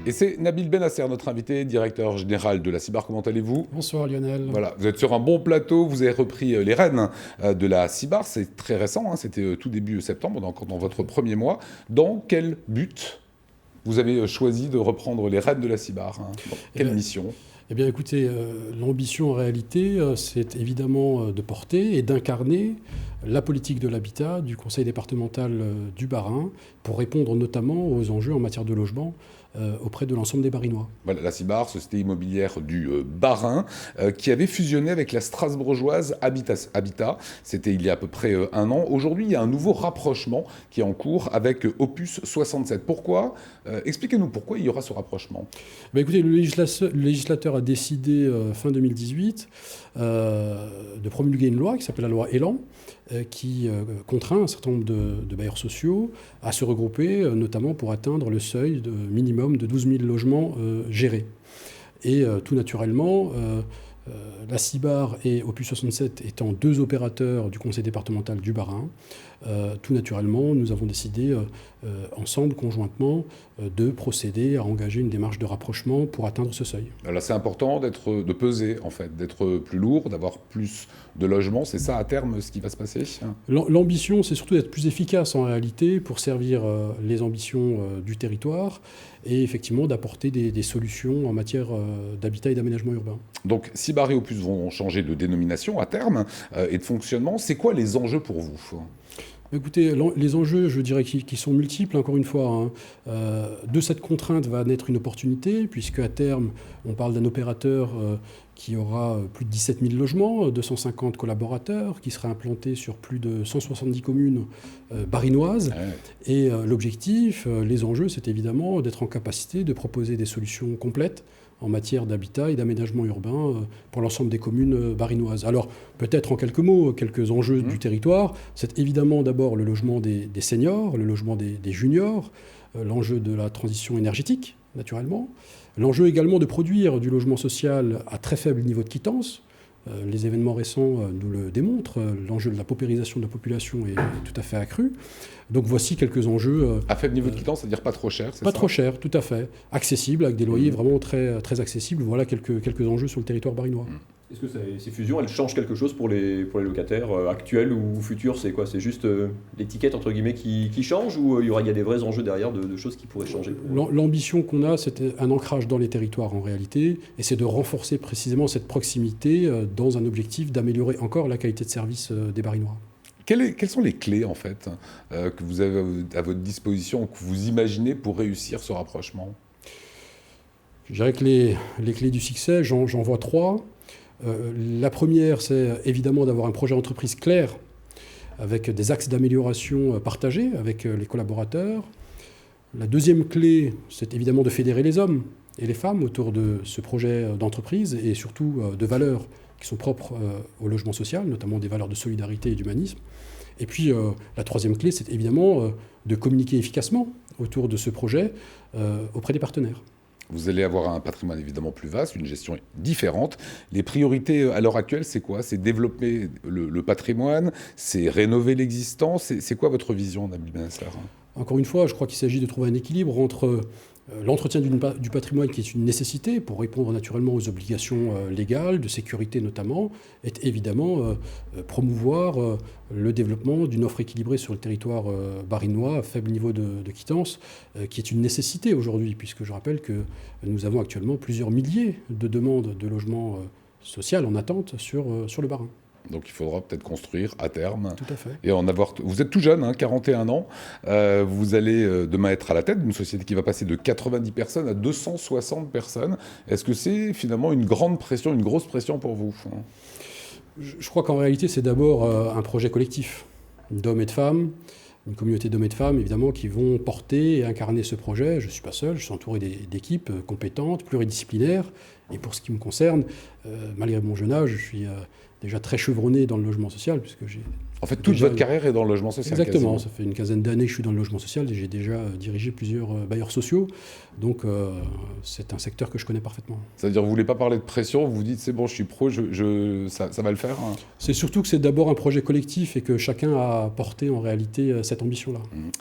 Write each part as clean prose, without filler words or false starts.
Et c'est Nabil Benasser, notre invité, directeur général de la CIBAR. Comment allez-vous ? Bonsoir Lionel. Voilà, vous êtes sur un bon plateau, vous avez repris les rênes de la CIBAR, c'est très récent, hein, c'était tout début septembre, donc dans votre premier mois. Dans quel but vous avez choisi de reprendre les rênes de la CIBAR, hein ? Dans quelle mission ? Eh bien écoutez, l'ambition en réalité, c'est évidemment de porter et d'incarner la politique de l'habitat du conseil départemental du Bas-Rhin pour répondre notamment aux enjeux en matière de logement auprès de l'ensemble des Barinois. Voilà, la CIBAR, société immobilière du Bas-Rhin, qui avait fusionné avec la strasbourgeoise Habitat. C'était il y a à peu près un an. Aujourd'hui, il y a un nouveau rapprochement qui est en cours avec Opus 67. Pourquoi ? Expliquez-nous pourquoi il y aura ce rapprochement. Ben écoutez, le législateur a décidé fin 2018 de promulguer une loi qui s'appelle la loi Elan, qui contraint un certain nombre de bailleurs sociaux à se regrouper, notamment pour atteindre le seuil de minimum de 12 000 logements gérés. Et tout naturellement, la CIBAR et Opus 67 étant deux opérateurs du conseil départemental du Bas-Rhin, tout naturellement, nous avons décidé ensemble, conjointement, de procéder à engager une démarche de rapprochement pour atteindre ce seuil. Alors c'est important de peser, en fait, d'être plus lourd, d'avoir plus de logements. C'est ça, à terme, ce qui va se passer ? L'ambition, c'est surtout d'être plus efficace, en réalité, pour servir les ambitions du territoire et effectivement d'apporter des solutions en matière d'habitat et d'aménagement urbain. Donc, CIBAR et Opus vont changer de dénomination à terme et de fonctionnement. C'est quoi les enjeux pour vous ? Écoutez, les enjeux, je dirais, qui sont multiples, encore une fois. De cette contrainte va naître une opportunité, puisque à terme, on parle d'un opérateur qui aura plus de 17 000 logements, 250 collaborateurs, qui sera implanté sur plus de 170 communes barinoises. Ouais. Et l'objectif, les enjeux, c'est évidemment d'être en capacité de proposer des solutions complètes en matière d'habitat et d'aménagement urbain pour l'ensemble des communes barinoises. Alors, peut-être en quelques mots, quelques enjeux du territoire. C'est évidemment d'abord le logement des seniors, le logement des juniors, l'enjeu de la transition énergétique, naturellement. L'enjeu également de produire du logement social à très faible niveau de quittance. Les événements récents nous le démontrent. L'enjeu de la paupérisation de la population est tout à fait accru. Donc voici quelques enjeux. À faible niveau de quittance, c'est-à-dire pas trop cher, c'est ça ? Pas trop cher, tout à fait. Accessible, avec des loyers vraiment très, très accessibles. Voilà quelques enjeux sur le territoire barinois. Est-ce que ces fusions, elles changent quelque chose pour les locataires actuels ou futurs ? C'est quoi ? C'est juste l'étiquette, entre guillemets, qui change, ou il y a des vrais enjeux derrière de choses qui pourraient changer pour... L'ambition qu'on a, c'est un ancrage dans les territoires en réalité, et c'est de renforcer précisément cette proximité dans un objectif d'améliorer encore la qualité de service des barinois. Quelles sont les clés, en fait, que vous avez à votre disposition, que vous imaginez pour réussir ce rapprochement ? Je dirais que les clés du succès, j'en vois trois. La première, c'est évidemment d'avoir un projet d'entreprise clair, avec des axes d'amélioration partagés avec les collaborateurs. La deuxième clé, c'est évidemment de fédérer les hommes et les femmes autour de ce projet d'entreprise et surtout de valeurs qui sont propres au logement social, notamment des valeurs de solidarité et d'humanisme. Et puis la troisième clé, c'est évidemment de communiquer efficacement autour de ce projet auprès des partenaires. Vous allez avoir un patrimoine évidemment plus vaste, une gestion différente. Les priorités à l'heure actuelle, c'est quoi ? C'est développer le patrimoine, c'est rénover l'existant. C'est quoi votre vision, Nabil Benasser ? Encore une fois, je crois qu'il s'agit de trouver un équilibre entre l'entretien du patrimoine, qui est une nécessité pour répondre naturellement aux obligations légales, de sécurité notamment, et évidemment promouvoir le développement d'une offre équilibrée sur le territoire barinois à faible niveau de quittance, qui est une nécessité aujourd'hui, puisque je rappelle que nous avons actuellement plusieurs milliers de demandes de logement social en attente sur le Bas-Rhin. Donc il faudra peut-être construire à terme. Tout à fait. Et en avoir. Vous êtes tout jeune, 41 ans. Vous allez demain être à la tête d'une société qui va passer de 90 personnes à 260 personnes. Est-ce que c'est finalement une grande pression, une grosse pression pour vous ? Je crois qu'en réalité, c'est d'abord un projet collectif d'hommes et de femmes, une communauté d'hommes et de femmes, évidemment, qui vont porter et incarner ce projet. Je ne suis pas seul, je suis entouré d'équipes compétentes, pluridisciplinaires. Et pour ce qui me concerne, malgré mon jeune âge, je suis déjà très chevronné dans le logement social, puisque j'ai En fait, toute votre carrière est dans le logement social. Exactement, quasiment. ça fait une quinzaine d'années que je suis dans le logement social et j'ai déjà dirigé plusieurs bailleurs sociaux. Donc c'est un secteur que je connais parfaitement. C'est-à-dire, vous ne voulez pas parler de pression, vous vous dites, c'est bon, je suis pro, ça va le faire hein. C'est surtout que c'est d'abord un projet collectif et que chacun a porté en réalité cette ambition-là.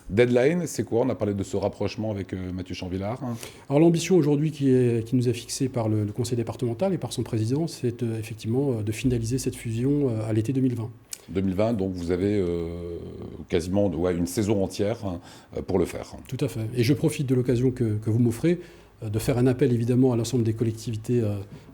Deadline, c'est quoi? On a parlé de ce rapprochement avec Mathieu Chanvillard. Alors l'ambition aujourd'hui qui nous est fixée par le conseil départemental et par son président, c'est effectivement de finaliser cette fusion à l'été 2020. 2020, donc vous avez quasiment une saison entière pour le faire. Tout à fait. Et je profite de l'occasion que vous m'offrez de faire un appel évidemment à l'ensemble des collectivités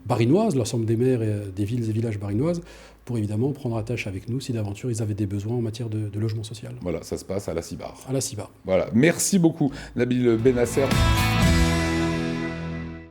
barinoises, l'ensemble des maires et des villes et villages barinoises, pour évidemment prendre attache avec nous si d'aventure ils avaient des besoins en matière de logement social. Voilà, ça se passe à la CIBAR. À la CIBAR. Voilà, merci beaucoup Nabil Benasser.